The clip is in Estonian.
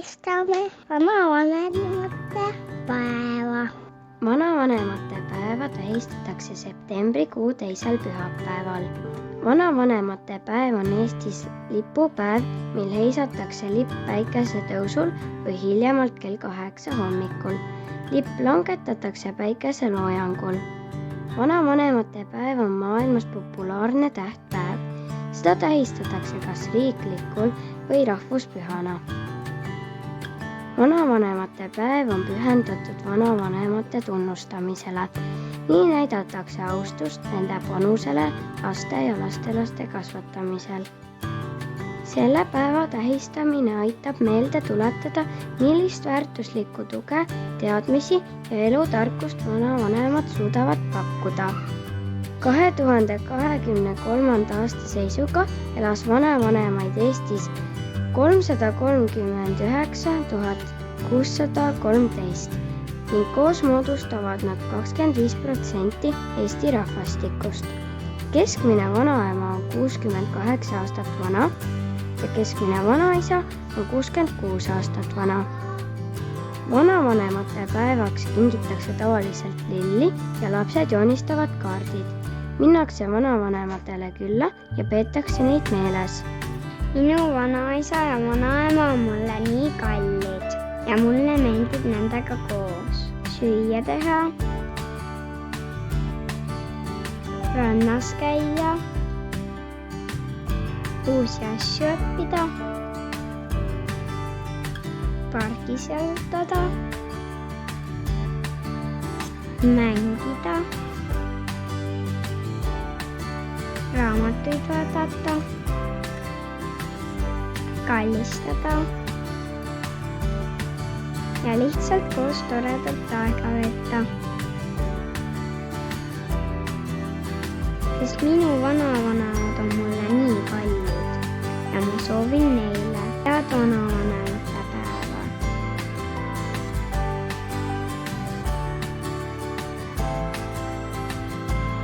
tähistame vanavanemate päeva. Vanavanemate päeva tähistatakse septembrikuu 2. pühapäeval. Vanavanemate päev on Eestis lipupäev, mil heisatakse lipp päikesetõusul või hiljemalt kell 8 hommikul. Lipp langetatakse päikeseloojangul. Vanavanemate päev on maailmas populaarne tähtpäev. Seda tähistatakse kas riiklikul või rahvuspühana. Vanavanemate päev on pühendatud vanavanemate tunnustamisele. Nii näidatakse austust nende panusele laste ja lastelaste kasvatamisel. Selle päeva tähistamine aitab meelde tuletada, millist väärtuslikku tuge, teadmisi ja elutarkust vanavanemad suudavad pakkuda. 2023. aasta seisuga elas vanavanemaid Eestis 339 613 ning koos moodustavad nad 25% Eesti rahvastikust. Keskmine vanaema on 68 aastat vana ja keskmine vanaisa on 66 aastat vana. Vanavanemate päevaks kingitakse tavaliselt lilli ja lapsed joonistavad kaardid. Minnakse vanavanematele külla ja peetakse neid meeles. Minu vanaisa ja vanaema on mulle nii kallid ja mulle meeldib nendega koos süüa teha, rannas käia, uusi asju õppida, pargis jalutada, mängida, raamatuid vaadata, kallistada ja lihtsalt koos toredalt aega veeta. Sest minu vanavanemad on mulle nii kallid ja ma soovin neile head vanavanemat.